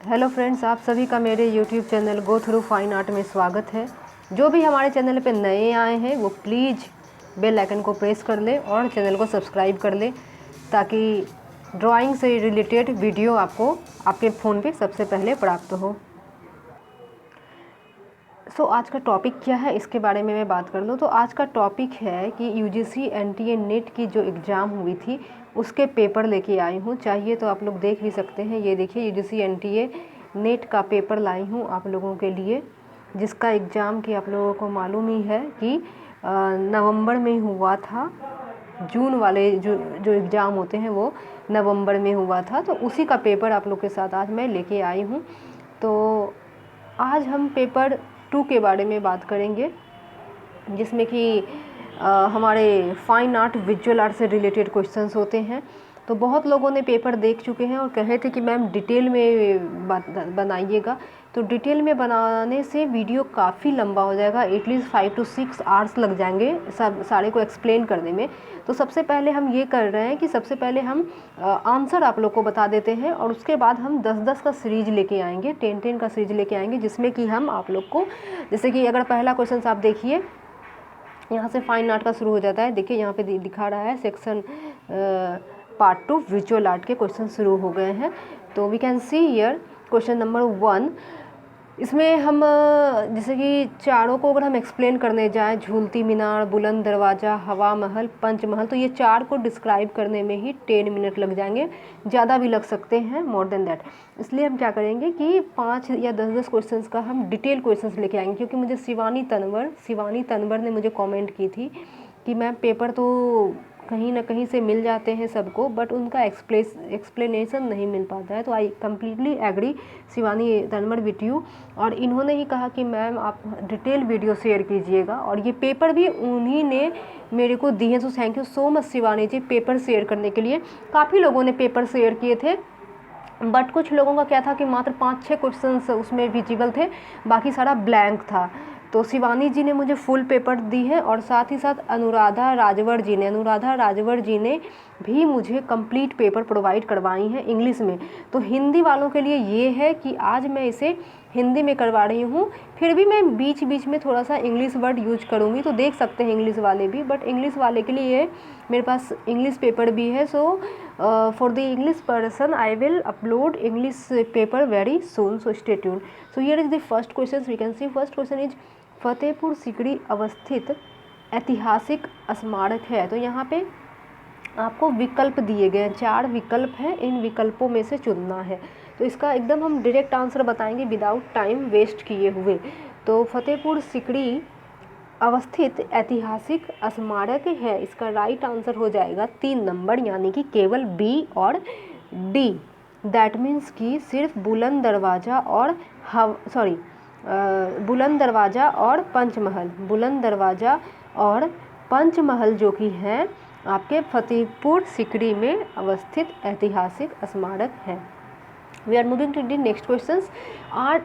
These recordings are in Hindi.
हेलो फ्रेंड्स, आप सभी का मेरे YouTube channel go through fine art में स्वागत है। जो भी हमारे चैनल पे नए आए हैं वो प्लीज़ बेल आइकन को प्रेस कर ले और चैनल को सब्सक्राइब कर ले ताकि ड्राइंग से रिलेटेड वीडियो आपको आपके फ़ोन पे सबसे पहले प्राप्त हो। आज का टॉपिक क्या है इसके बारे में मैं बात कर लूँ तो आज का टॉपिक है कि यूजीसी एनटीए नेट की जो एग्ज़ाम हुई थी उसके पेपर लेके आई हूँ। चाहिए तो आप लोग देख भी सकते हैं। ये देखिए यूजीसी एनटीए नेट का पेपर लाई हूँ आप लोगों के लिए, जिसका एग्ज़ाम की आप लोगों को मालूम ही है कि नवंबर में हुआ था। जून वाले जो एग्ज़ाम होते हैं वो नवंबर में हुआ था, तो उसी का पेपर आप लोग के साथ आज मैं लेके आई हूँ। तो आज हम पेपर 2 के बारे में बात करेंगे, जिसमें कि हमारे फाइन आर्ट विजुअल आर्ट से रिलेटेड क्वेश्चंस होते हैं। तो बहुत लोगों ने पेपर देख चुके हैं और कहे थे कि मैम डिटेल में बनाइएगा। तो डिटेल में बनाने से वीडियो काफ़ी लंबा हो जाएगा, एटलीस्ट 5 to 6 आवर्स लग जाएंगे सब सारे को एक्सप्लेन करने में। तो सबसे पहले हम ये कर रहे हैं कि सबसे पहले हम आंसर आप लोग को बता देते हैं और उसके बाद हम 10-10 का सीरीज लेके आएंगे, 10-10 का सीरीज लेके आएंगे, जिसमें कि हम आप लोग को, जैसे कि अगर पहला क्वेश्चन आप देखिए, यहाँ से फाइन आर्ट का शुरू हो जाता है। देखिए यहाँ पे दिखा रहा है सेक्शन पार्ट 2 विजुअल आर्ट के क्वेश्चन शुरू हो गए हैं। तो we can see here question number 1। इसमें हम जैसे कि चारों को अगर हम एक्सप्लेन करने जाएं, झूलती मीनार, बुलंद दरवाज़ा, हवा महल, पंचमहल, तो ये 4 को डिस्क्राइब करने में ही 10 मिनट लग जाएंगे, ज़्यादा भी लग सकते हैं, मोर देन दैट। इसलिए हम क्या करेंगे कि 5 या 10-10 क्वेश्चंस का हम डिटेल क्वेश्चंस लेके आएंगे, क्योंकि मुझे शिवानी तनवर ने मुझे कमेंट की थी कि मैम पेपर तो कहीं ना कहीं से मिल जाते हैं सबको, बट उनका एक्सप्लेनेशन नहीं मिल पाता है। तो I completely agree Shivani Tanwar with you. और इन्होंने ही कहा कि मैम आप डिटेल वीडियो शेयर कीजिएगा, और ये पेपर भी उन्हीं ने मेरे को दिए हैं। तो thank you so much Shivani ji paper share करने के लिए। काफ़ी लोगों ने पेपर शेयर किए थे, बट कुछ लोगों का क्या था कि मात्र 5-6 क्वेश्चंस उसमें विजिबल थे, बाकी सारा ब्लैंक था। तो शिवानी जी ने मुझे फुल पेपर दी है, और साथ ही साथ अनुराधा राजवर जी ने भी मुझे कंप्लीट पेपर प्रोवाइड करवाई हैं इंग्लिश में। तो हिंदी वालों के लिए ये है कि आज मैं इसे हिंदी में करवा रही हूँ, फिर भी मैं बीच बीच में थोड़ा सा इंग्लिश वर्ड यूज करूँगी, तो देख सकते हैं इंग्लिश वाले भी। बट इंग्लिश वाले के लिए मेरे पास इंग्लिश पेपर भी है। So for the English person I will upload English paper very soon, so stay tuned. So here is the first question. We can see first question is Fatehpur Sikri अवस्थित ऐतिहासिक स्मारक है। तो यहाँ पे आपको विकल्प दिए गए हैं, 4 विकल्प हैं, इन विकल्पों में से चुनना है। तो इसका एकदम हम डायरेक्ट आंसर बताएंगे विदाउट टाइम वेस्ट किए हुए। तो फतेहपुर सिकड़ी अवस्थित ऐतिहासिक स्मारक है, इसका राइट आंसर हो जाएगा 3 नंबर, यानी कि केवल बी और डी। दैट मीन्स कि सिर्फ बुलंद दरवाज़ा और बुलंद दरवाज़ा और पंचमहल जो कि हैं आपके फतेहपुर सिकड़ी में अवस्थित ऐतिहासिक स्मारक है। We are moving to the next questions.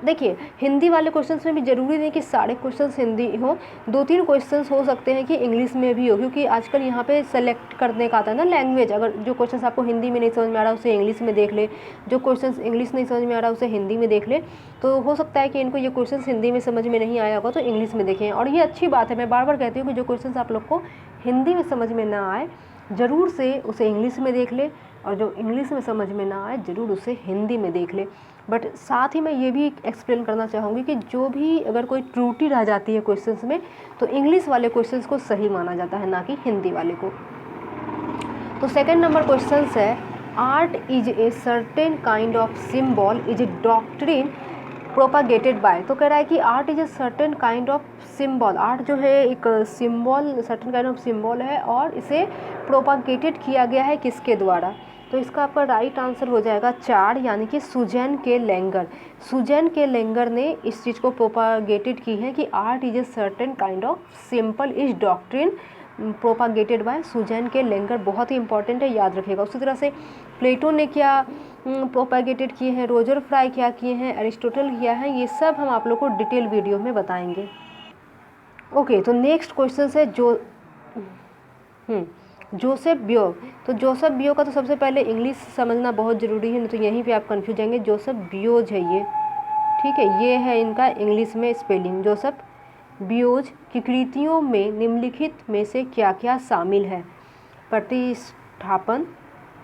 देखिए हिंदी वाले क्वेश्चंस में भी ज़रूरी नहीं कि सारे क्वेश्चंस हिंदी हो, 2-3 क्वेश्चंस हो सकते हैं कि इंग्लिश में भी हो, क्योंकि आजकल यहाँ पे सेलेक्ट करने का आता है ना लैंग्वेज। अगर जो क्वेश्चंस आपको हिंदी में नहीं समझ में आ रहा उसे इंग्लिश में देख ले, जो क्वेश्चंस इंग्लिश नहीं समझ में आ रहा उसे हिंदी में देख ले। तो हो सकता है कि इनको ये क्वेश्चंस हिंदी में समझ में नहीं आया होगा तो इंग्लिश में देखें, और ये अच्छी बात है। मैं बार बार कहती हूँ कि जो क्वेश्चंस आप लोग को हिंदी में समझ में ना आए ज़रूर से उसे इंग्लिश में देख ले, और जो इंग्लिश में समझ में ना आए ज़रूर उसे हिंदी में देख ले। बट साथ ही मैं ये भी एक्सप्लेन करना चाहूँगी कि जो भी अगर कोई त्रुटि रह जाती है क्वेश्चंस में, तो इंग्लिश वाले क्वेश्चंस को सही माना जाता है, ना कि हिंदी वाले को। तो सेकंड नंबर क्वेश्चन है, art is a certain kind of symbol is a doctrine propagated by. तो कह रहा है कि art is a certain kind of symbol, art जो है एक symbol, certain kind of symbol है, और इसे प्रोपागेटेड किया गया है किसके द्वारा। तो इसका आपका राइट आंसर हो जाएगा 4, यानी कि सुजैन के लेंगर ने इस चीज़ को प्रोपागेटेड की है कि art is a certain kind of simple is doctrine propagated by Susanne K Langer. बहुत ही इंपॉर्टेंट है, याद रखिएगा। उसी तरह से प्लेटो ने क्या प्रोपागेटेड किए हैं, रोजर फ्राई क्या किए हैं, एरिस्टोटल किया है, ये सब हम आप लोग को डिटेल वीडियो में बताएंगे। ओके, तो नेक्स्ट क्वेश्चन है जोसेफ बियो, तो जोसेफ बियो का तो सबसे पहले इंग्लिश समझना बहुत ज़रूरी है, नहीं तो यहीं पे आप कंफ्यूज जाएंगे। जोसेफ बियोज है ये, ठीक है, ये है इनका इंग्लिश में स्पेलिंग। जोसेफ बियोज की कृतियों में निम्नलिखित में से क्या क्या शामिल है? प्रतिष्ठापन,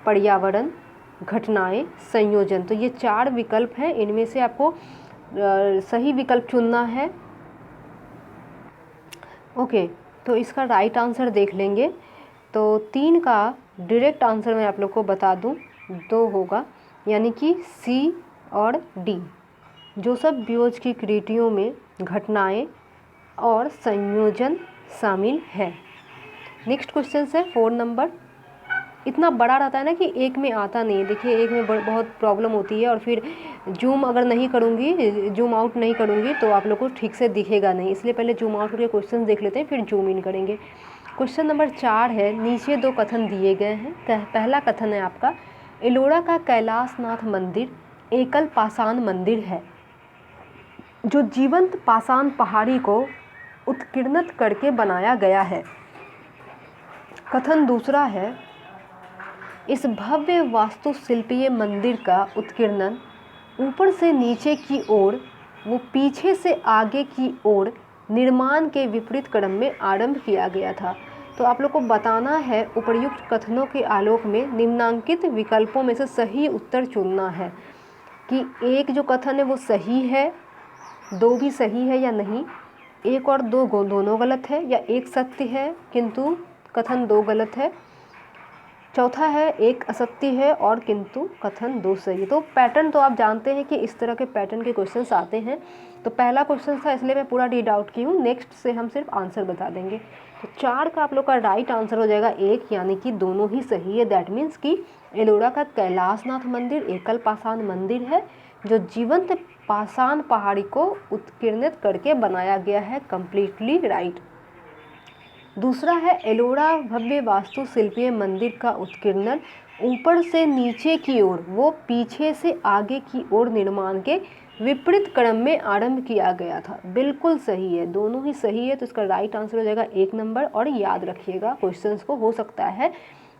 पर्यावरण, घटनाएं, संयोजन। तो ये 4 विकल्प हैं, इनमें से आपको सही विकल्प चुनना है। ओके, तो इसका राइट आंसर देख लेंगे। तो 3 का डायरेक्ट आंसर मैं आप लोग को बता दूं, 2 होगा, यानी कि सी और डी। जोसेफ बियोज की कृतियों में घटनाएं और संयोजन शामिल है। नेक्स्ट क्वेश्चन है 4 नंबर। इतना बड़ा रहता है ना कि एक में आता नहीं है, देखिए एक में बहुत प्रॉब्लम होती है, और फिर जूम अगर नहीं करूँगी, जूम आउट नहीं करूँगी तो आप लोग को ठीक से दिखेगा नहीं, इसलिए पहले जूम आउट करके क्वेश्चन देख लेते हैं, फिर जूम इन करेंगे। क्वेश्चन नंबर 4 है, नीचे 2 कथन दिए गए हैं। पहला कथन है आपका, एलोरा का कैलाशनाथ मंदिर एकल पाषाण मंदिर है जो जीवंत पाषाण पहाड़ी को उत्कीर्णित करके बनाया गया है। कथन दूसरा है, इस भव्य वास्तुशिल्पीय मंदिर का उत्कीर्णन ऊपर से नीचे की ओर वो पीछे से आगे की ओर निर्माण के विपरीत क्रम में आरंभ किया गया था। तो आप लोग को बताना है उपर्युक्त कथनों के आलोक में निम्नांकित विकल्पों में से सही उत्तर चुनना है कि एक जो कथन है वो सही है, 2 भी सही है या नहीं, 1 और 2 दोनों गलत है, या 1 सत्य है किंतु कथन 2 गलत है, चौथा है 1 असत्य है और किंतु कथन 2 सही है। तो पैटर्न तो आप जानते हैं कि इस तरह के पैटर्न के क्वेश्चंस आते हैं। तो पहला क्वेश्चन था इसलिए मैं पूरा रीड आउट की हूँ, नेक्स्ट से हम सिर्फ आंसर बता देंगे। तो 4 का आप लोग का राइट आंसर हो जाएगा 1, यानी कि दोनों ही सही है। दैट मीन्स कि एलोरा का कैलाशनाथ मंदिर एकल पाषाण मंदिर है जो जीवंत पाषाण पहाड़ी को उत्कीर्णित करके बनाया गया है, कम्प्लीटली राइट। दूसरा है, एलोरा भव्य वास्तुशिल्पीय मंदिर का उत्कीर्णन ऊपर से नीचे की ओर वो पीछे से आगे की ओर निर्माण के विपरीत क्रम में आरंभ किया गया था। बिल्कुल सही है, दोनों ही सही है। तो इसका राइट आंसर हो जाएगा 1 नंबर। और याद रखिएगा क्वेश्चंस को, हो सकता है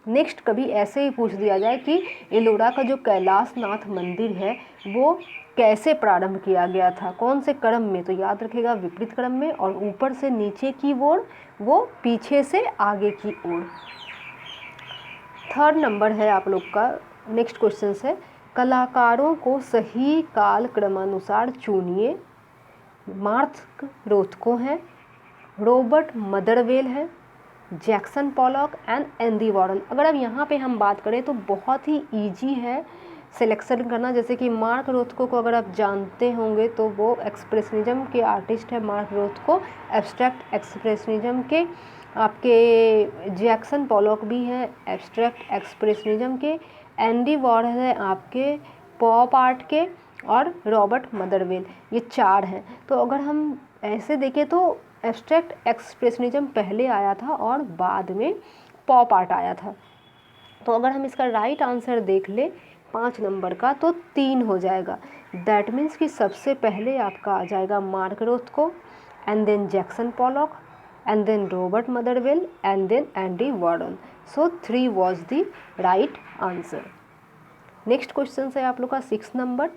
नेक्स्ट कभी ऐसे ही पूछ दिया जाए कि एलोरा का जो कैलाशनाथ मंदिर है वो कैसे प्रारंभ किया गया था, कौन से क्रम में, तो याद रखिएगा विपरीत क्रम में, और ऊपर से नीचे की ओर वो पीछे से आगे की ओर। 3rd नंबर है आप लोग का। नेक्स्ट क्वेश्चन है, कलाकारों को सही काल क्रमानुसार चुनिए। मार्क रोथको है, रॉबर्ट मदरवेल है, Jackson Pollock and Andy Warren. अगर अब यहाँ पे हम बात करें तो बहुत ही इजी है सिलेक्शन करना। जैसे कि मार्क रोथको को अगर आप जानते होंगे तो वो एक्सप्रेशनिज्म के आर्टिस्ट है मार्क रोथको, एब्स्ट्रैक्ट एक्सप्रेशनिज्म के। आपके जैक्सन पॉलॉक भी हैं एब्स्ट्रैक्ट एक्सप्रेशनिज्म के, एंडी वॉरेन है आपके पॉप आर्ट के, और रॉबर्ट मदरवेल, ये 4 हैं। तो अगर हम ऐसे देखें तो एब्स्ट्रैक्ट एक्सप्रेशनिज्म पहले आया था और बाद में पॉप आर्ट आया था। तो अगर हम इसका राइट आंसर देख ले 5 नंबर का तो 3 हो जाएगा। दैट मीन्स कि सबसे पहले आपका आ जाएगा Mark Rothko, and then Jackson Pollock, and then Robert Motherwell, and then Andy Warren. So 3 was the right answer. Next question है आप लोग का 6 नंबर।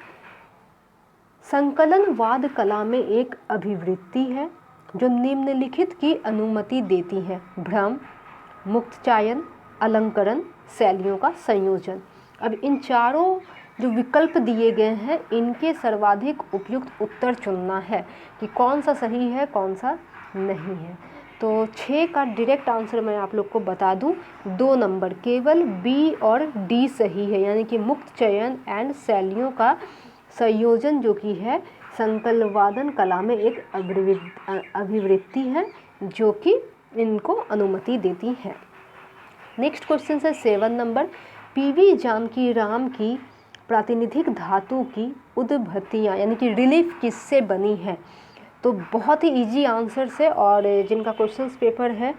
संकलनवाद कला में एक अभिवृत्ति है जो निम्नलिखित की अनुमति देती है: भ्रम, मुक्तचायन, अलंकरण, शैलियों का संयोजन। अब इन चारों जो विकल्प दिए गए हैं इनके सर्वाधिक उपयुक्त उत्तर चुनना है कि कौन सा सही है कौन सा नहीं है। तो 6 का डायरेक्ट आंसर मैं आप लोग को बता दूं, 2 नंबर, केवल बी और डी सही है, यानी कि मुक्त चयन एंड शैलियों का संयोजन जो कि है संकलवादन कला में एक अभिवृत्ति है जो कि इनको अनुमति देती है। नेक्स्ट क्वेश्चन है 7 नंबर। पीवी जानकी राम की प्रातिनिधिक धातु की उद्भत्तियाँ यानी कि रिलीफ किससे बनी है? तो बहुत ही इजी आंसर से, और जिनका क्वेश्चन पेपर है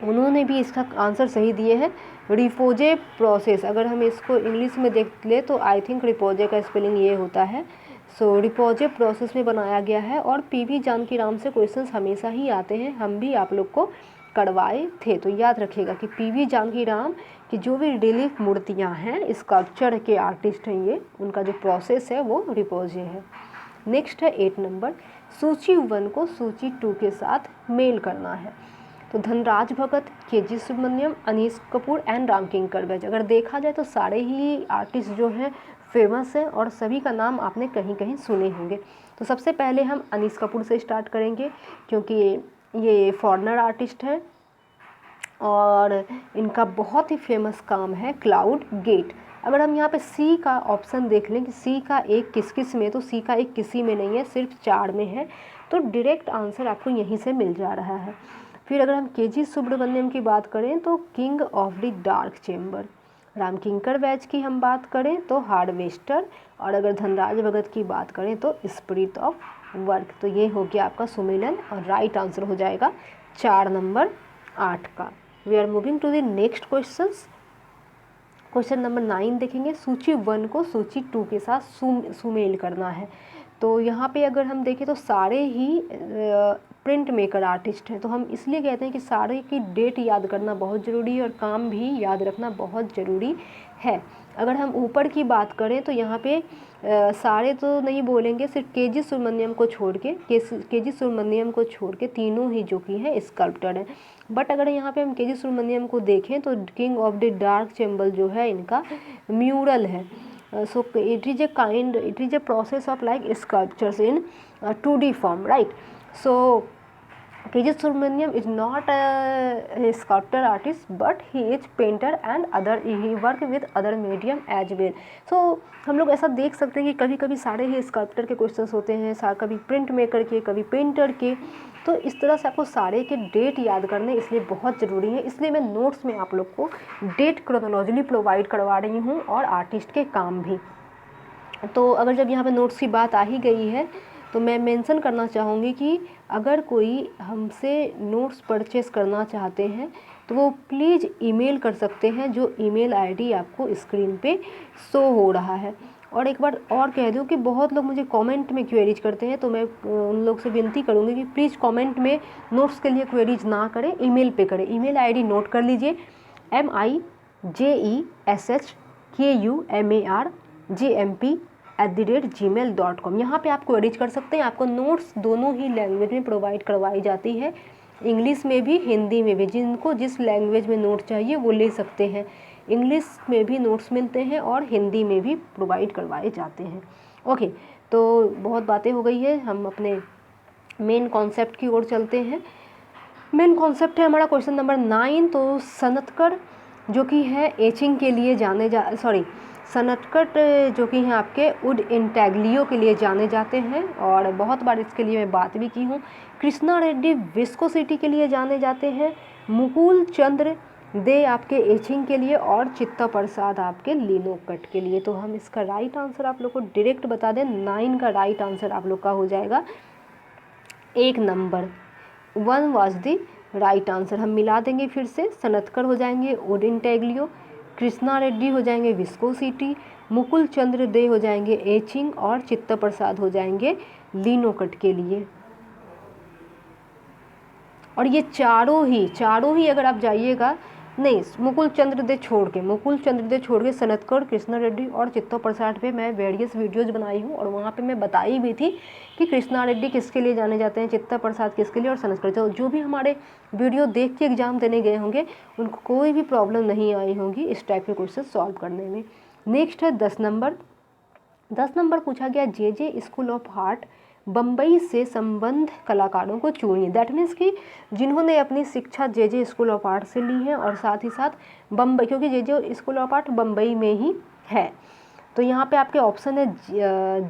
उन्होंने भी इसका आंसर सही दिए हैं। रिपोजे प्रोसेस, अगर हम इसको इंग्लिश में देख ले तो आई थिंक रिपोजे का स्पेलिंग ये होता है। सो रिपोजे प्रोसेस में बनाया गया है, और पीवी जानकी राम से क्वेश्चंस हमेशा ही आते हैं, हम भी आप लोग को करवाए थे। तो याद रखिएगा कि पीवी जानकीराम की जो भी रिलीफ मूर्तियाँ हैं, स्कल्पचर के आर्टिस्ट हैं ये, उनका जो प्रोसेस है वो रिपोज ये है। नेक्स्ट है 8 नंबर, सूची 1 को सूची 2 के साथ मेल करना है। तो धनराज भगत, के.जी. सुब्रमण्यम, अनीस कपूर एंड रामकिंकर बैज। अगर देखा जाए तो सारे ही आर्टिस्ट जो हैं फेमस हैं और सभी का नाम आपने कहीं कहीं सुने होंगे। तो सबसे पहले हम अनीस कपूर से स्टार्ट करेंगे क्योंकि ये फॉरेनर आर्टिस्ट हैं और इनका बहुत ही फेमस काम है क्लाउड गेट। अगर हम यहाँ पे सी का ऑप्शन देख लें कि सी का एक किस किस में, तो सी का एक किसी में नहीं है, सिर्फ 4 में है। तो डायरेक्ट आंसर आपको यहीं से मिल जा रहा है। फिर अगर हम के.जी. सुब्रमण्यम की बात करें तो king of the dark chamber. Ramkinkar batch की हम बात करें तो हार्वेस्टर। और अगर धनराज भगत की बात करें तो स्पिरिट ऑफ वर्क। तो ये हो गया आपका सुमेलन और राइट आंसर हो जाएगा 4 नंबर 8 का। We are moving to the next questions. Question number 9 देखेंगे, सूची 1 को सूची 2 के साथ सुमेल करना है। तो यहाँ पे अगर हम देखें तो सारे ही प्रिंट मेकर आर्टिस्ट हैं। तो हम इसलिए कहते हैं कि सारे की डेट याद करना बहुत ज़रूरी है और काम भी याद रखना बहुत ज़रूरी है। अगर हम ऊपर की बात करें तो यहाँ पे सारे तो नहीं बोलेंगे, सिर्फ के.जी. सुब्रमण्यम को छोड़ के तीनों ही जो कि हैं स्कल्प्टर हैं। बट अगर यहाँ पे हम के.जी. सुब्रमण्यम को देखें तो king of the dark chamber जो है इनका म्यूरल है। So it is a process of like sculptures in 2D form, right? So KG. Subramanyan is not a sculptor artist but he is painter and he work with other medium as well. So हम लोग ऐसा देख सकते हैं कि कभी कभी सारे ही स्कल्पटर के क्वेश्चंस होते हैं, कभी प्रिंट मेकर के, कभी पेंटर के। तो इस तरह से आपको सारे के डेट याद करने इसलिए बहुत ज़रूरी है। इसलिए मैं नोट्स में आप लोग को डेट क्रोनोलॉजिकली प्रोवाइड करवा रही हूँ और आर्टिस्ट के काम भी। तो अगर जब यहाँ पे नोट्स की बात आ ही गई है तो मैं मेंशन करना चाहूँगी कि अगर कोई हमसे नोट्स परचेस करना चाहते हैं तो वो प्लीज़ ईमेल कर सकते हैं, जो ईमेल आईडी आपको स्क्रीन पे शो हो रहा है। और एक बार और कह दूं कि बहुत लोग मुझे कमेंट में क्वेरीज करते हैं, तो मैं उन लोग से विनती करूँगी कि प्लीज़ कमेंट में नोट्स के लिए क्वेरीज ना करें, ईमेल पे करें। ईमेल आईडी नोट कर लीजिए, MIJESSKUMARGMP@gmail.com। यहाँ पे आप क्वेरीज कर सकते हैं। आपको नोट्स दोनों ही लैंग्वेज में प्रोवाइड करवाई जाती है, इंग्लिश में भी हिंदी में भी। जिनको जिस लैंग्वेज में नोट चाहिए वो ले सकते हैं। इंग्लिश में भी नोट्स मिलते हैं और हिंदी में भी प्रोवाइड करवाए जाते हैं। ओके, तो बहुत बातें हो गई है, हम अपने मेन कॉन्सेप्ट की ओर चलते हैं। मेन कॉन्सेप्ट है हमारा क्वेश्चन नंबर 9। तो सनतकर जो कि है एचिंग के लिए सनतकर जो कि हैं आपके वुड इंटैग्लियो के लिए जाने जाते हैं और बहुत बार इसके लिए मैं बात भी की हूँ। कृष्णा रेड्डी विस्कोसिटी के लिए जाने जाते हैं। मुकुल चंद्र दे आपके एचिंग के लिए और चित्ता प्रसाद आपके लिनोकट के लिए। तो हम इसका राइट आंसर आप लोग को डायरेक्ट बता दें, 9 का राइट आंसर आप लोग का हो जाएगा 1 number. 1 was the right answer. हम मिला देंगे फिर से, सनतकर हो जाएंगे वुड इंटैग्लियो, कृष्णा रेड्डी हो जाएंगे विस्कोसिटी, मुकुल चंद्र दे हो जाएंगे एचिंग और चित्ता प्रसाद हो जाएंगे लिनोकट के लिए। और ये चारों ही अगर आप जाइएगा, नहीं, मुकुल चंद्र दे छोड़ के सनतकर, कृष्णा रेड्डी और चित्ता प्रसाद पे मैं वेरियस वीडियोज़ बनाई हूँ और वहाँ पे मैं बताई भी थी कि कृष्णा रेड्डी किसके लिए जाने जाते हैं, चित्ता प्रसाद किसके लिए और सनतकर। तो जो भी हमारे वीडियो देख के एग्ज़ाम देने गए होंगे उनको कोई भी प्रॉब्लम नहीं आई होगी इस टाइप के क्वेश्चन सॉल्व करने में। नेक्स्ट है 10 नंबर। 10 नंबर पूछा गया जे स्कूल ऑफ आर्ट बम्बई से संबद्ध कलाकारों को चुनिए। दैट मीन्स कि जिन्होंने अपनी शिक्षा जे स्कूल ऑफ आर्ट से ली है और साथ ही साथ बम्बई, क्योंकि जे स्कूल ऑफ आर्ट बम्बई में ही है। तो यहाँ पे आपके ऑप्शन है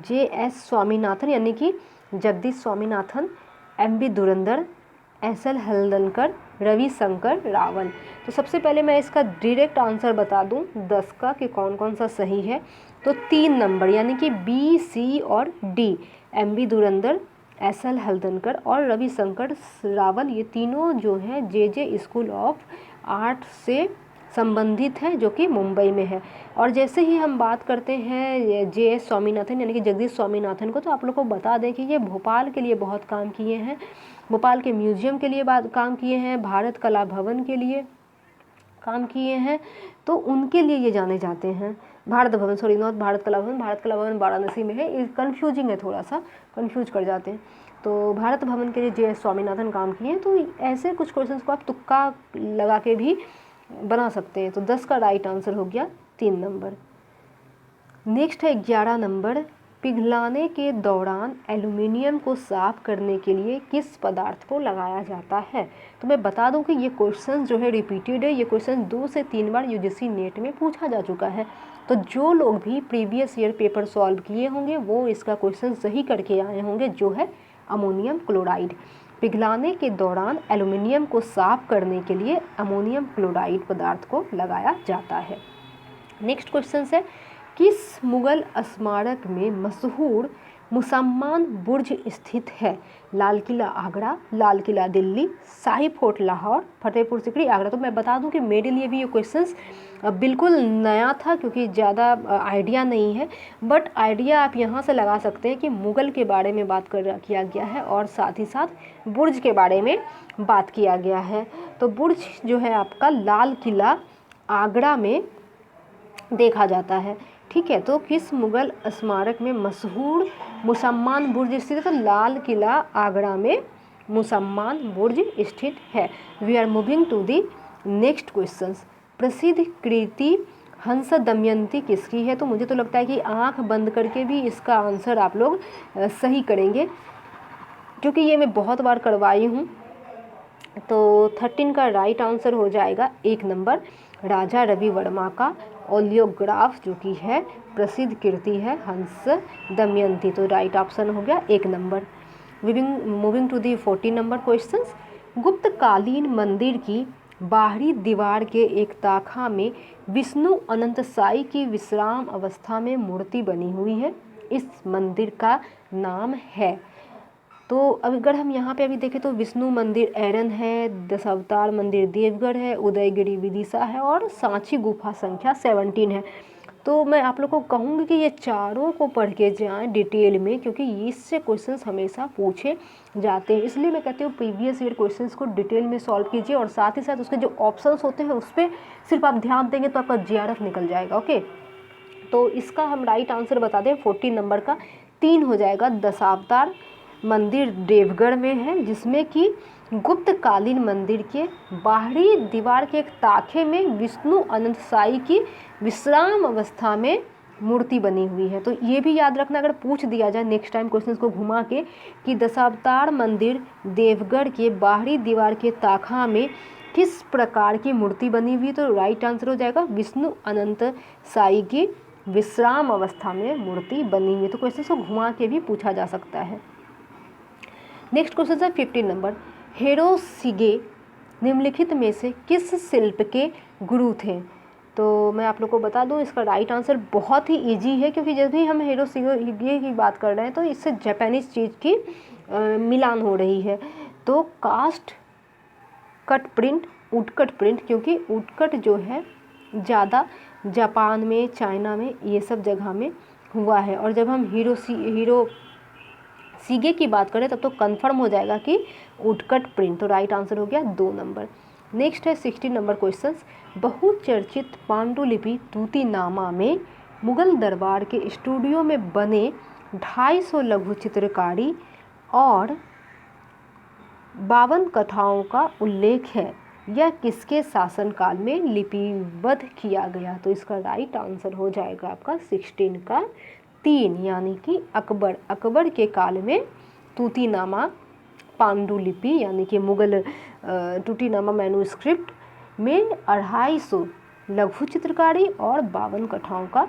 JS स्वामीनाथन यानी कि जगदीश स्वामीनाथन, MB धुरंधर, SL हल्दनकर, रविशंकर रावल। तो सबसे पहले मैं इसका डायरेक्ट आंसर बता दूं 10 का कि कौन कौन सा सही है। तो 3 नंबर यानी कि B, C और D, MB धुरंधर, SL हल्दनकर और रविशंकर रावल, ये तीनों जो हैं जे स्कूल ऑफ आर्ट से संबंधित है, जो कि मुंबई में है। और जैसे ही हम बात करते हैं JS स्वामीनाथन यानी कि जगदीश स्वामीनाथन को, तो आप लोग को बता दें कि ये भोपाल के लिए बहुत काम किए हैं, भोपाल के म्यूजियम के लिए काम किए हैं, भारत कला भवन के लिए काम किए हैं, तो उनके लिए ये जाने जाते हैं। भारत भवन, सॉरी नॉट भारत कला भवन, भारत कला भवन वाराणसी में है, ये कन्फ्यूजिंग है, थोड़ा सा कन्फ्यूज कर जाते हैं। तो भारत भवन के लिए JS स्वामीनाथन काम किए हैं। तो ऐसे कुछ क्वेश्चंस को आप तुक्का लगा के भी बना सकते हैं। तो 10 का राइट आंसर हो गया 3 नंबर। नेक्स्ट है 11 नंबर, पिघलाने के दौरान एल्युमिनियम को साफ करने के लिए किस पदार्थ को लगाया जाता है। तो मैं बता दूं कि ये क्वेश्चन जो है रिपीटेड है, ये क्वेश्चन 2 से 3 बार UGC नेट में पूछा जा चुका है। तो जो लोग भी प्रीवियस ईयर पेपर सॉल्व किए होंगे वो इसका क्वेश्चन सही करके आए होंगे, जो है अमोनियम क्लोराइड। पिघलाने के दौरान एल्युमिनियम को साफ करने के लिए अमोनियम क्लोराइड पदार्थ को लगाया जाता है। नेक्स्ट क्वेश्चन है, किस मुगल स्मारक में मशहूर मुसम्मान बुर्ज स्थित है। लाल किला आगरा, लाल किला दिल्ली, शाही फोर्ट लाहौर, फतेहपुर सिकरी आगरा। तो मैं बता दूं कि मेरे लिए भी ये क्वेश्चंस बिल्कुल नया था, क्योंकि ज़्यादा आइडिया नहीं है, बट आइडिया आप यहाँ से लगा सकते हैं कि मुगल के बारे में बात किया गया है और साथ ही साथ बुर्ज के बारे में बात किया गया है। तो बुर्ज जो है आपका लाल किला आगरा में देखा जाता है। ठीक है, तो किस मुगल स्मारक में मशहूर मुसम्मान बुर्ज स्थित है। तो लाल किला आगरा में मुसम्मान बुर्ज स्थित है। We are moving to the next questions. प्रसिद्ध कृति हंस दमयंती किसकी है। तो मुझे तो लगता है कि आंख बंद करके भी इसका आंसर आप लोग सही करेंगे, क्योंकि ये मैं बहुत बार करवाई हूँ। तो 13 का राइट आंसर हो जाएगा 1 नंबर, राजा रवि वर्मा का ओलियोग्राफ जो कि है प्रसिद्ध कृति है हंस दमयंती। तो राइट ऑप्शन हो गया 1 number. Moving to the 14 number questions. गुप्तकालीन मंदिर की बाहरी दीवार के एक ताखा में विष्णु अनंत साई की विश्राम अवस्था में मूर्ति बनी हुई है। इस मंदिर का नाम है। तो अगर हम यहाँ पे अभी देखें तो विष्णु मंदिर एरन है, दशावतार मंदिर देवगढ़ है, उदयगिरी विदिशा है और सांची गुफा संख्या 17 है। तो मैं आप लोग को कहूँगी कि ये चारों को पढ़ के जाएँ डिटेल में, क्योंकि इससे क्वेश्चंस हमेशा पूछे जाते हैं। इसलिए मैं कहती हूँ प्रीवियस ईयर क्वेश्चंस को डिटेल में सॉल्व कीजिए और साथ ही साथ उसके जो ऑप्शंस होते हैं उस पर सिर्फ आप ध्यान देंगे तो आपका JRF निकल जाएगा। ओके, तो इसका हम राइट आंसर बता दें 14 नंबर का 3 हो जाएगा। दशावतार मंदिर देवगढ़ में है, जिसमें कि गुप्तकालीन मंदिर के बाहरी दीवार के एक ताखे में विष्णु अनंत साई की विश्राम अवस्था में मूर्ति बनी हुई है। तो ये भी याद रखना, अगर पूछ दिया जाए नेक्स्ट टाइम क्वेश्चंस को घुमा के कि दशावतार मंदिर देवगढ़ के बाहरी दीवार के ताखा में किस प्रकार की मूर्ति बनी हुई, तो राइट आंसर हो जाएगा विष्णु अनंत साई की विश्राम अवस्था में मूर्ति बनी हुई। तो क्वेश्चन को घुमा के भी पूछा जा सकता है। नेक्स्ट क्वेश्चन है 15 नंबर। हिरोशिगे निम्नलिखित में से किस शिल्प के गुरु थे। तो मैं आप लोग को बता दूं इसका राइट आंसर बहुत ही इजी है, क्योंकि जब भी हम हिरोशिगे की बात कर रहे हैं तो इससे जापानीज चीज़ की मिलान हो रही है। तो cast cut print, woodcut print, क्योंकि वुडकट जो है ज़्यादा जापान में, चाइना में, ये सब जगह में हुआ है। और जब हम हिरोशिगे की बात करें तब तो कंफर्म हो जाएगा कि वुडकट प्रिंट। तो राइट आंसर हो गया 2 नंबर। नेक्स्ट है 16 नंबर क्वेश्चंस। बहुचर्चित पांडुलिपि तूतीनामा में मुगल दरबार के स्टूडियो में बने 250 लघु चित्रकारी और 52 कथाओं का उल्लेख है। यह किसके शासनकाल में लिपिबद्ध किया गया। तो इसका राइट आंसर हो जाएगा आपका 16 का 3, यानी कि अकबर के काल में तूतीनामा पांडुलिपि यानी कि मुगल तूतीनामा मैन्युस्क्रिप्ट में 250 लघु चित्रकारी और 52 कथाओं का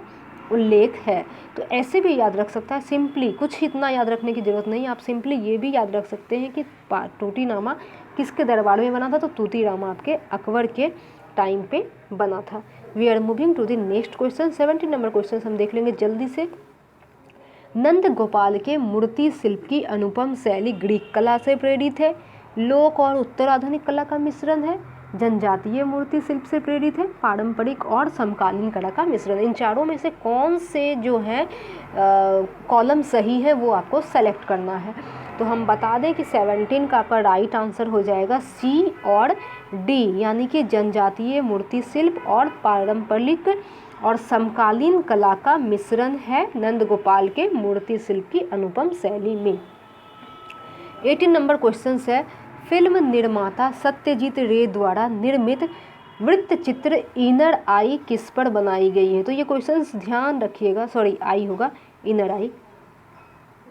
उल्लेख है। तो ऐसे भी याद रख सकता है सिंपली, कुछ इतना याद रखने की ज़रूरत नहीं। आप सिंपली ये भी याद रख सकते हैं कि तूतीनामा किसके दरबार में बना था। तो तूतीनामा आपके अकबर के टाइम पे बना था। We are moving to the next question. 17 number question हम देख लेंगे जल्दी से। नंद गोपाल के मूर्ति शिल्प की अनुपम शैली ग्रीक कला से प्रेरित है, लोक और उत्तर आधुनिक कला का मिश्रण है, जनजातीय मूर्ति शिल्प से प्रेरित है, पारंपरिक और समकालीन कला का मिश्रण। इन चारों में से कौन से जो है कॉलम सही है वो आपको सेलेक्ट करना है। तो हम बता दें कि 17 का आपका राइट आंसर हो जाएगा सी और डी, यानी कि जनजातीय मूर्ति शिल्प और पारंपरिक और समकालीन कला का मिश्रण है नंदगोपाल के मूर्ति शिल्प की अनुपम शैली में। 18 नंबर क्वेश्चन है, फिल्म निर्माता सत्यजीत रे द्वारा निर्मित वृत्त चित्र इनर आई किस पर बनाई गई है। तो ये क्वेश्चंस ध्यान रखिएगा, सॉरी आई होगा, इनर आई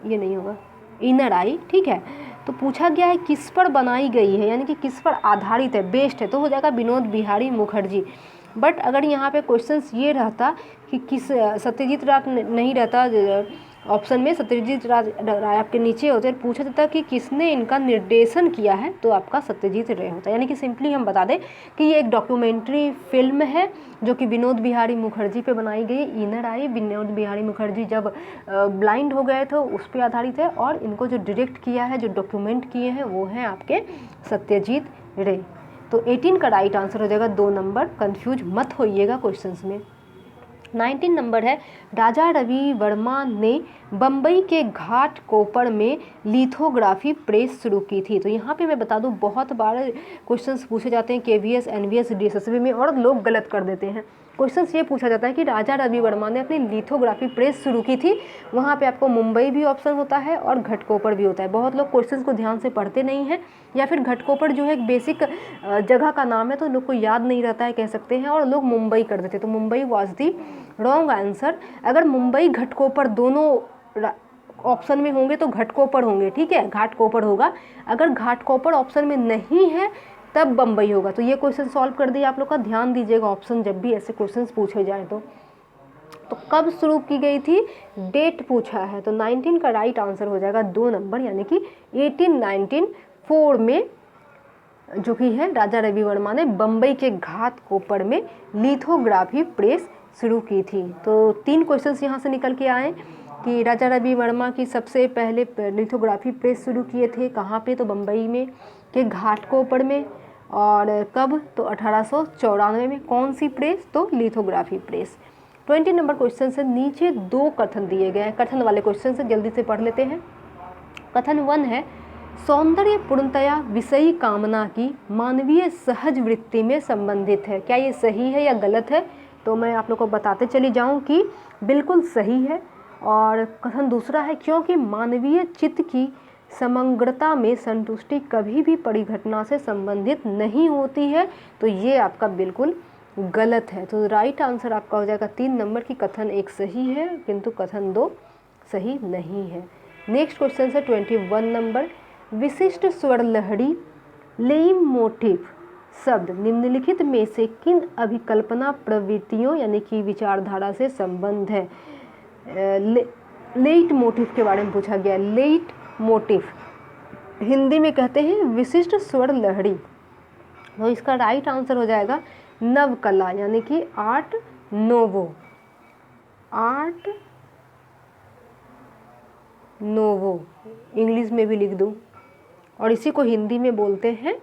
ये नहीं होगा, इनर आई, ठीक है। तो पूछा गया है किस पर बनाई गई है, यानी कि किस पर आधारित है, बेस्ड है, तो हो जाएगा विनोद बिहारी मुखर्जी। बट अगर यहाँ पे क्वेश्चंस ये रहता कि किस सत्यजीत राय नहीं रहता ऑप्शन में, सत्यजीत राय आपके नीचे होते, पूछा जाता कि किसने इनका निर्देशन किया है, तो आपका सत्यजीत रे होता। यानी कि सिंपली हम बता दें कि ये एक डॉक्यूमेंट्री फिल्म है जो कि विनोद बिहारी मुखर्जी पे बनाई गई। इनर आई विनोद बिहारी मुखर्जी जब ब्लाइंड हो गए थे उस पर आधारित है, और इनको जो डायरेक्ट किया है, जो डॉक्यूमेंट किए हैं, वो हैं आपके सत्यजीत रे। तो 18 का राइट आंसर हो जाएगा 2 नंबर, कंफ्यूज मत होइएगा क्वेश्चंस में। 19 नंबर है, राजा रवि वर्मा ने बम्बई के घाट कोपर में लिथोग्राफी प्रेस शुरू की थी। तो यहाँ पे मैं बता दूँ बहुत बार क्वेश्चंस पूछे जाते हैं KVS NVS DSSB में और लोग गलत कर देते हैं। क्वेश्चंस ये पूछा जाता है कि राजा रवि वर्मा ने अपनी लिथोग्राफी प्रेस शुरू की थी, वहाँ पे आपको मुंबई भी ऑप्शन होता है और घटकोपर भी होता है। बहुत लोग क्वेश्चंस को ध्यान से पढ़ते नहीं हैं, या फिर घटकोपर जो है एक बेसिक जगह का नाम है तो लोग को याद नहीं रहता है कह सकते हैं, और लोग मुंबई कर देते, तो Mumbai was the wrong answer. अगर मुंबई घटकोपर दोनों ऑप्शन में होंगे तो घटकोपर होंगे, ठीक है, घाटकोपर होगा। अगर घाटकोपर ऑप्शन में नहीं है तब बम्बई होगा। तो ये क्वेश्चन सॉल्व कर दिया आप लोग का, ध्यान दीजिएगा ऑप्शन जब भी ऐसे क्वेश्चंस पूछे जाए तो कब शुरू की गई थी, डेट पूछा है। तो 19 का राइट आंसर हो जाएगा 2 नंबर, यानी कि 1894 में जो कि है राजा रवि वर्मा ने बम्बई के घाटकोपर में लिथोग्राफी प्रेस शुरू की थी। तो 3 क्वेश्चंस यहाँ से निकल के आए कि राजा रवि वर्मा की सबसे पहले लिथोग्राफी प्रेस शुरू किए थे कहाँ पे, तो बम्बई में के घाटकोपर में, और कब, तो 1894 में। कौन सी प्रेस, तो लिथोग्राफी प्रेस। 20 नंबर क्वेश्चन से नीचे 2 कथन दिए गए हैं, कथन वाले क्वेश्चन से जल्दी से पढ़ लेते हैं। कथन 1 है, सौंदर्य पूर्णतया विषयी कामना की मानवीय सहज वृत्ति में संबंधित है। क्या ये सही है या गलत है, तो मैं आप लोग को बताते चली जाऊं कि बिल्कुल सही है। और कथन दूसरा है, क्योंकि मानवीय चित्त की समग्रता में संतुष्टि कभी भी परिघटना से संबंधित नहीं होती है, तो ये आपका बिल्कुल गलत है। तो राइट आंसर आपका हो जाएगा 3 नंबर की कथन 1 सही है किंतु कथन 2 सही नहीं है। नेक्स्ट क्वेश्चन है 21 नंबर, विशिष्ट स्वर लहरी लेइम मोटिव शब्द निम्नलिखित में से किन अभिकल्पना प्रवृत्तियों यानी कि विचारधारा से संबंध है। लेट मोटिव के बारे में पूछा गया। लेट मोटिव हिंदी में कहते हैं विशिष्ट स्वर लहरी, तो इसका राइट आंसर हो जाएगा नवकला, यानी कि art novo. Art novo English में भी लिख दूँ, और इसी को हिंदी में बोलते हैं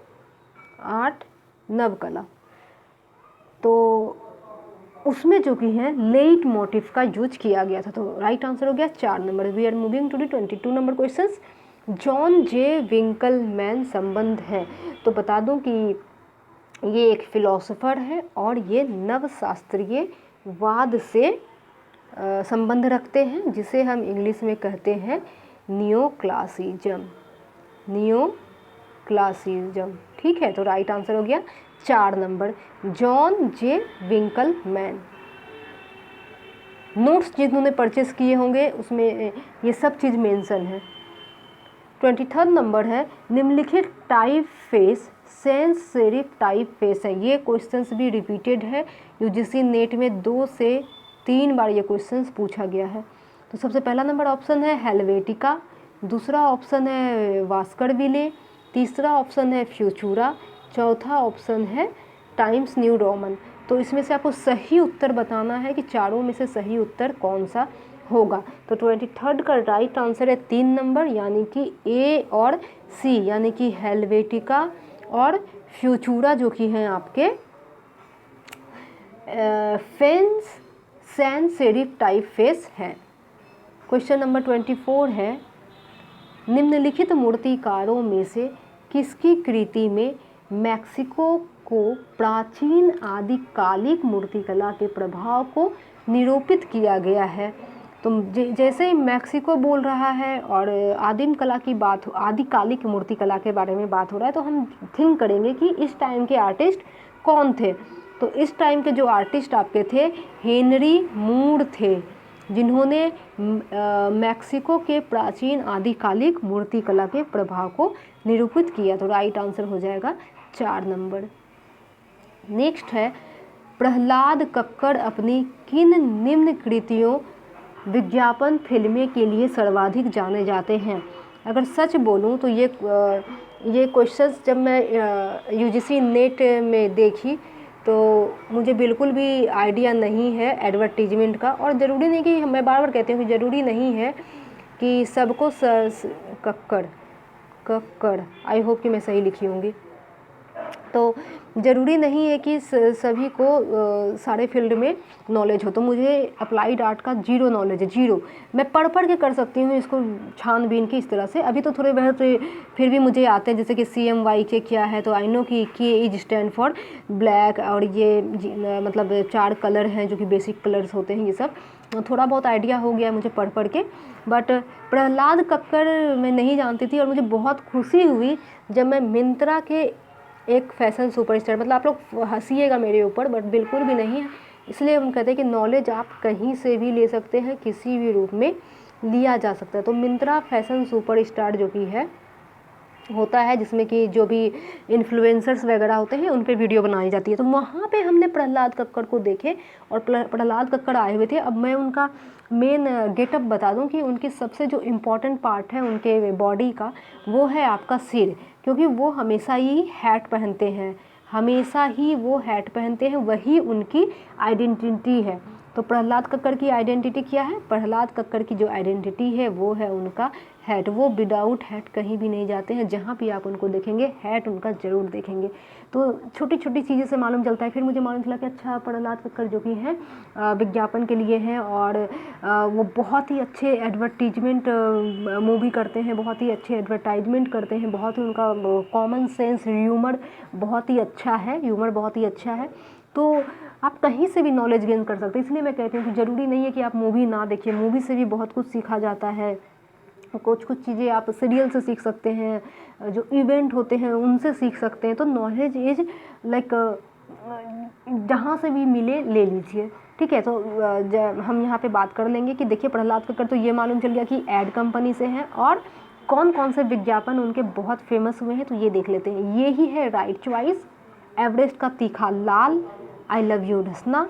आर्ट नवकला। तो उसमें जो कि है लेट मोटिव का यूज किया गया था, तो राइट आंसर हो गया 4 number. We are moving to the 22 number questions. John J Winckelmann संबंध है, तो बता दूं कि ये एक फिलोसोफर है और ये नवशास्त्रीय वाद से संबंध रखते हैं, जिसे हम इंग्लिश में कहते हैं नियो क्लासिज्म। नियो क्लासिज्म, ठीक है। तो राइट आंसर हो गया 4 नंबर, जॉन जे विंकलमैन। नोट्स जिन्होंने परचेस किए होंगे उसमें ये सब चीज़ मेंशन है। 23 नंबर है, निम्नलिखित type face sans serif typeface है। ये क्वेश्चंस भी रिपीटेड है, यूजीसी नेट में 2 से 3 बार ये क्वेश्चंस पूछा गया है। तो सबसे पहला नंबर ऑप्शन है हेलवेटिका, दूसरा ऑप्शन है वास्करविले, तीसरा ऑप्शन है फ्यूचूरा, चौथा ऑप्शन है टाइम्स न्यू रोमन। तो इसमें से आपको सही उत्तर बताना है कि चारों में से सही उत्तर कौन सा होगा। तो 23 का राइट आंसर है 3 नंबर, यानी कि ए और सी, यानी कि हेलवेटिका और फ्यूचूरा जो कि हैं आपके fonts sans serif typeface है। क्वेश्चन नंबर 24 है, निम्नलिखित मूर्तिकारों में से किसकी कृति में मैक्सिको को प्राचीन आदिकालिक मूर्तिकला के प्रभाव को निरूपित किया गया है। तो जैसे ही मैक्सिको बोल रहा है और आदिम कला की बात, आदिकालिक मूर्तिकला के बारे में बात हो रहा है, तो हम थिंक करेंगे कि इस टाइम के आर्टिस्ट कौन थे। तो इस टाइम के जो आर्टिस्ट आपके थे हेनरी मूर थे, जिन्होंने मैक्सिको के प्राचीन आदिकालिक मूर्तिकला के प्रभाव को निरूपित किया। तो राइट आंसर हो जाएगा 4 नंबर। नेक्स्ट है, प्रहलाद कक्कड़ अपनी किन निम्न कृतियों विज्ञापन फिल्में के लिए सर्वाधिक जाने जाते हैं। अगर सच बोलूं तो ये क्वेश्चंस जब मैं यूजीसी नेट में देखी तो मुझे बिल्कुल भी आइडिया नहीं है एडवर्टीजमेंट का। और ज़रूरी नहीं कि, मैं बार बार कहती हूँ कि ज़रूरी नहीं है कि सबको कक्कड़ आई होप कि मैं सही लिखी होंगी। तो ज़रूरी नहीं है कि सभी को सारे फील्ड में नॉलेज हो। तो मुझे अप्लाइड आर्ट का जीरो नॉलेज है, जीरो। मैं पढ़ के कर सकती हूँ इसको छानबीन की इस तरह से। अभी तो थोड़े बहुत फिर भी मुझे आते हैं, जैसे कि CMYK क्या है, तो आई नो कि K is stand for black, और ये मतलब 4 कलर हैं जो कि बेसिक कलर्स होते हैं, ये सब थोड़ा बहुत आइडिया हो गया मुझे पढ़ के। बट प्रहलाद कक्कड़ मैं नहीं जानती थी, और मुझे बहुत खुशी हुई जब मैं मिंत्रा के एक फैशन सुपरस्टार, मतलब आप लोग हंसीएगा मेरे ऊपर बट बिल्कुल भी नहीं है, इसलिए हम कहते हैं कि नॉलेज आप कहीं से भी ले सकते हैं, किसी भी रूप में लिया जा सकता है। तो मिंत्रा फैशन सुपरस्टार जो कि है होता है, जिसमें कि जो भी इन्फ्लुएंसर्स वगैरह होते हैं उन पे वीडियो बनाई जाती है। तो वहाँ पे हमने प्रहलाद कक्कड़ को देखे, और प्रहलाद कक्कड़ आए हुए थे। अब मैं उनका मेन गेटअप बता दूं कि उनकी सबसे जो इम्पॉर्टेंट पार्ट है उनके बॉडी का, वो है आपका सिर, क्योंकि वो हमेशा ही हैट पहनते हैं, हमेशा ही वो हैट पहनते हैं, वही उनकी आइडेंटिटी है। तो प्रहलाद कक्कड़ की आइडेंटिटी क्या है? प्रहलाद कक्कड़ की जो आइडेंटिटी है वो है उनका हैट। वो विदाउट हैट कहीं भी नहीं जाते हैं, जहाँ भी आप उनको देखेंगे हैट उनका ज़रूर देखेंगे। तो छोटी छोटी चीज़ें से मालूम चलता है। फिर मुझे मालूम चला कि अच्छा प्रहलाद कक्कड़ जो कि हैं विज्ञापन के लिए हैं, और वो बहुत ही अच्छे एडवर्टीजमेंट मूवी करते हैं, बहुत ही अच्छे एडवर्टाइजमेंट करते हैं, बहुत ही उनका कॉमन सेंस, ह्यूमर बहुत ही अच्छा है, ह्यूमर बहुत ही अच्छा है। तो आप कहीं से भी नॉलेज गेन कर सकते हैं। इसलिए मैं कहती हूँ कि ज़रूरी नहीं है कि आप मूवी ना देखिए, मूवी से भी बहुत कुछ सीखा जाता है। कुछ चीज़ें आप सीरियल से सीख सकते हैं, जो इवेंट होते हैं उनसे सीख सकते हैं। तो नॉलेज इज लाइक जहाँ से भी मिले ले लीजिए, ठीक है। तो हम यहाँ पे बात कर लेंगे कि देखिए प्रहलाद कक्कड़ तो ये मालूम चल गया कि एड कंपनी से हैं, और कौन कौन से विज्ञापन उनके बहुत फेमस हुए हैं, तो ये देख लेते हैं। ये ही है राइट चॉइस, एवरेस्ट का तीखा लाल, I love you Rasna,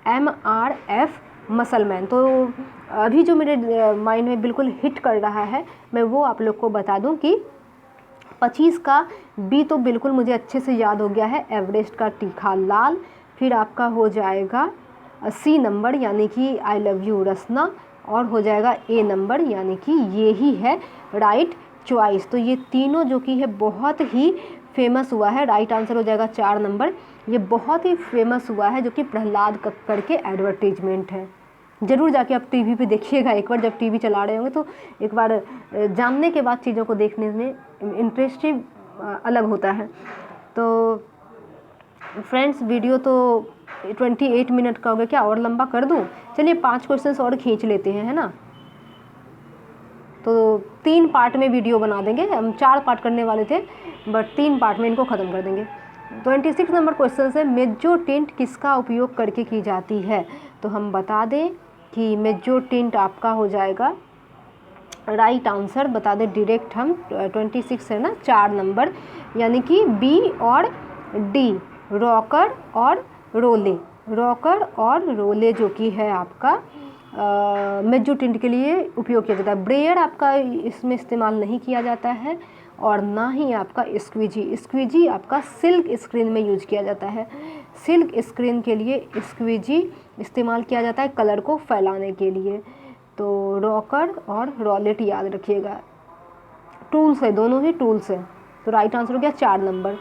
MRF muscleman. तो अभी जो मेरे माइंड में बिल्कुल हिट कर रहा है, मैं वो आप लोग को बता दूं कि 25 का B तो बिल्कुल मुझे अच्छे से याद हो गया है, एवरेस्ट का तीखा लाल। फिर आपका हो जाएगा C नंबर यानी कि आई लव यू रसना, और हो जाएगा A नंबर यानी कि ये ही है राइट चॉइस। तो ये तीनों जो कि है बहुत ही फेमस हुआ है, राइट आंसर हो जाएगा 4 नंबर। ये बहुत ही फेमस हुआ है जो कि प्रहलाद कक्कड़ के एडवर्टीजमेंट है। ज़रूर जाके आप टीवी पे देखिएगा एक बार, जब टीवी चला रहे होंगे तो एक बार जानने के बाद चीज़ों को देखने में इंटरेस्ट ही अलग होता है। तो फ्रेंड्स वीडियो तो 28 मिनट का हो गया, क्या और लंबा कर दूं? चलिए 5 क्वेश्चंस और खींच लेते हैं, है ना। तो 3 पार्ट में वीडियो बना देंगे, हम 4 पार्ट करने वाले थे बट 3 पार्ट में इनको ख़त्म कर देंगे। 26 नंबर क्वेश्चन है, मेजो टिंट किसका उपयोग करके की जाती है? तो हम बता दें कि मेजो टिंट आपका हो जाएगा राइट आंसर, बता दें डायरेक्ट हम। 26 है ना, 4 नंबर यानी कि B और D, रॉकर और रोले। रॉकर और रोले जो कि है आपका मेजो टिंट के लिए उपयोग किया जाता है। ब्रेयर आपका इसमें इस्तेमाल नहीं किया जाता है, और ना ही आपका स्क्वीजी। स्क्वीजी आपका सिल्क स्क्रीन में यूज किया जाता है। सिल्क स्क्रीन के लिए स्क्वीजी इस्तेमाल किया जाता है कलर को फैलाने के लिए। तो रॉकर और रॉलेट याद रखिएगा, टूल्स है, दोनों ही टूल्स है। तो राइट आंसर हो गया 4 नंबर।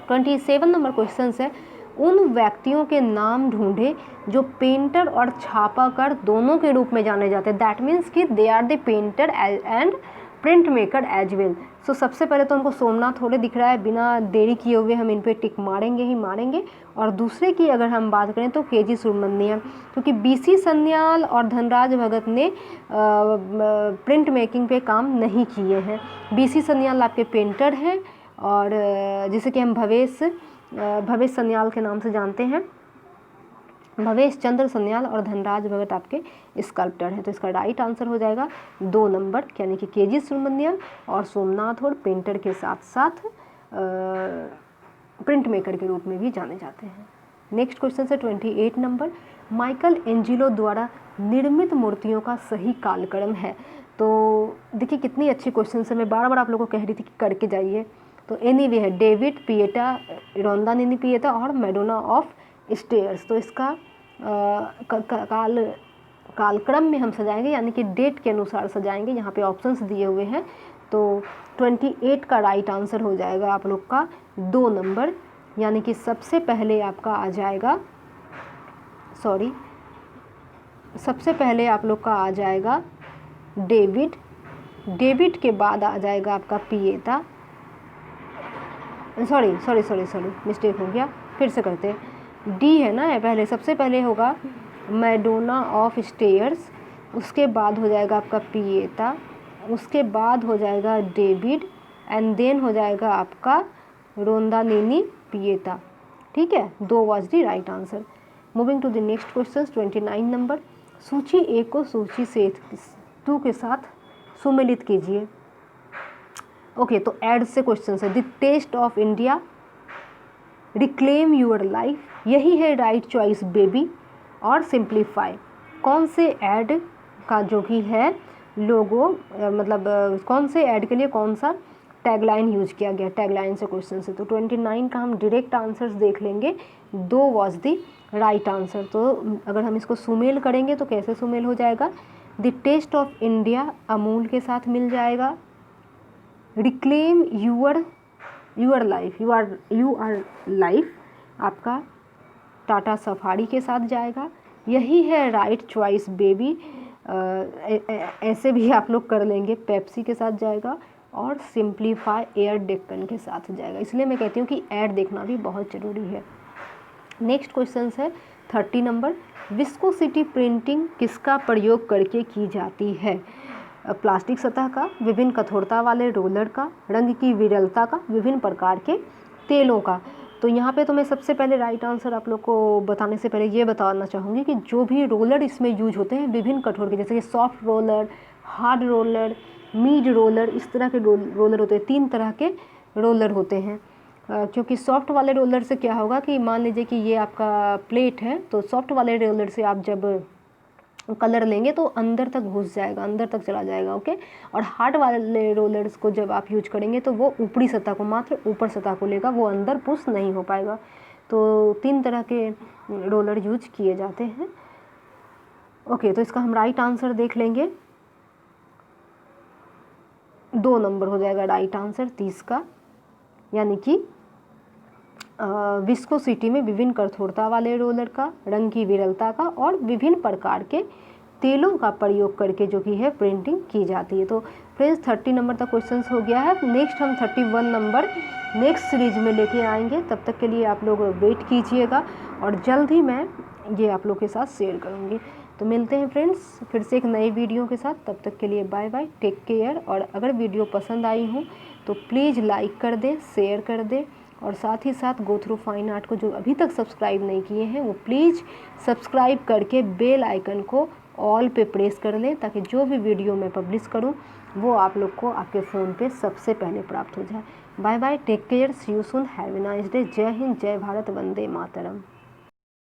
27 नंबर क्वेश्चन है, उन व्यक्तियों के नाम ढूंढे जो पेंटर और छापाकर दोनों के रूप में जाने जाते हैं। दैट मीन्स कि they are the painter and print maker as well. So सबसे पहले तो हमको सोमनाथ होले दिख रहा है, बिना देरी किए हुए हम इन पे टिक मारेंगे ही मारेंगे। और दूसरे की अगर हम बात करें तो केजी सुब्रमण्यम, क्योंकि बीसी सन्याल और धनराज भगत ने प्रिंट मेकिंग पे काम नहीं किए हैं। बीसी सन्याल आपके पेंटर हैं और जिसे कि हम भवेश सन्याल के नाम से जानते हैं, भवेश चंद्र सन्याल, और धनराज भगत आपके स्कल्प्टर हैं। तो इसका राइट आंसर हो जाएगा 2 नंबर, यानी कि केजी सुब्रमण्यम और सोमनाथ और पेंटर के साथ साथ प्रिंट मेकर के रूप में भी जाने जाते हैं। नेक्स्ट क्वेश्चन है 28 नंबर, माइकल एंजिलो द्वारा निर्मित मूर्तियों का सही कालक्रम है। तो देखिए कितनी अच्छी क्वेश्चन है, मैं बार बार आप लोगों को कह रही थी कि करके जाइए। तो एनीवे है डेविड पिएटा, रोंदा नीनी पिएटा और मैडोना ऑफ स्टेयर्स। तो इसका कालक्रम में हम सजाएंगे, यानी कि डेट के अनुसार सजाएंगे। यहाँ पे ऑप्शंस दिए हुए हैं, तो 28 का राइट आंसर हो जाएगा आप लोग का 2 नंबर, यानी कि सबसे पहले आपका आ जाएगा, सबसे पहले आप लोग का आ जाएगा डेविड के बाद आ जाएगा आपका पिएटा, सॉरी मिस्टेक हो गया, फिर से करते हैं। डी है ना पहले, सबसे पहले होगा मैडोना ऑफ स्टेयर्स, उसके बाद हो जाएगा आपका पिएटा, उसके बाद हो जाएगा डेविड, एंड देन हो जाएगा आपका रोंदा नीनी पिएटा। ठीक है, 2 was the right answer. Moving to the next question 29 number, सूची ए को सूची से 2 के साथ सुमेलित कीजिए। ओके, तो ऐड से क्वेश्चन है, the taste of India, reclaim your life, यही है राइट चॉइस बेबी, और सिंप्लीफाई। कौन से ऐड का जो भी है लोगो, मतलब कौन से ऐड के लिए कौन सा टैगलाइन यूज किया गया, टैगलाइन से क्वेश्चन है। तो 29 का हम डायरेक्ट आंसर्स देख लेंगे, 2 वाज दी राइट आंसर। तो अगर हम इसको सुमेल करेंगे तो कैसे सुमेल हो जाएगा, the taste of India Amul के साथ मिल जाएगा, reclaim your life, you are life आपका टाटा सफारी के साथ जाएगा, यही है राइट चॉइस बेबी, ऐसे भी आप लोग कर लेंगे, पेप्सी के साथ जाएगा, और सिंप्लीफाई एयर डेक्कन के साथ जाएगा। इसलिए मैं कहती हूँ कि ऐड देखना भी बहुत ज़रूरी है। नेक्स्ट क्वेश्चन है 30 नंबर, विस्कोसिटी प्रिंटिंग किसका प्रयोग करके की जाती है, प्लास्टिक सतह का, विभिन्न कठोरता वाले रोलर का, रंग की विरलता का, विभिन्न प्रकार के तेलों का। तो यहाँ पे तो मैं सबसे पहले राइट आंसर आप लोग को बताने से पहले ये बताना चाहूँगी कि जो भी रोलर इसमें यूज होते हैं विभिन्न कठोर के, जैसे कि soft roller, hard roller, mid roller, इस तरह के रोलर होते हैं। 3 तरह के रोलर होते हैं, क्योंकि सॉफ्ट वाले रोलर से क्या होगा कि मान लीजिए कि ये आपका प्लेट है, तो सॉफ्ट वाले रोलर से आप जब कलर लेंगे तो अंदर तक घुस जाएगा, अंदर तक चला जाएगा। ओके, और हार्ड वाले रोलर्स को जब आप यूज करेंगे तो वो ऊपरी सतह को, मात्र ऊपर सतह को लेगा, वो अंदर पुश नहीं हो पाएगा। तो 3 तरह के रोलर यूज किए जाते हैं। ओके, तो इसका हम राइट आंसर देख लेंगे, 2 नंबर हो जाएगा राइट आंसर 30 का, यानी कि विस्कोसिटी में विभिन्न कठोरता वाले रोलर का, रंग की विरलता का, और विभिन्न प्रकार के तेलों का प्रयोग करके जो कि है प्रिंटिंग की जाती है। तो फ्रेंड्स 30 नंबर तक क्वेश्चंस हो गया है। नेक्स्ट हम 31 नंबर नेक्स्ट सीरीज में लेके आएंगे, तब तक के लिए आप लोग वेट कीजिएगा और जल्द ही मैं ये आप लोग के साथ शेयर करूँगी। तो मिलते हैं फ्रेंड्स फिर से एक नई वीडियो के साथ, तब तक के लिए बाय बाय, टेक केयर। और अगर वीडियो पसंद आई हो तो प्लीज़ लाइक कर दें, शेयर कर दें, और साथ ही साथ गो थ्रू फाइन आर्ट को जो अभी तक सब्सक्राइब नहीं किए हैं वो प्लीज़ सब्सक्राइब करके बेल आइकन को ऑल पे प्रेस कर लें, ताकि जो भी वीडियो मैं पब्लिश करूं वो आप लोग को आपके फ़ोन पे सबसे पहले प्राप्त हो जाए। Bye bye, take care, see you soon, have a nice day. जय हिंद, जय भारत, वंदे मातरम।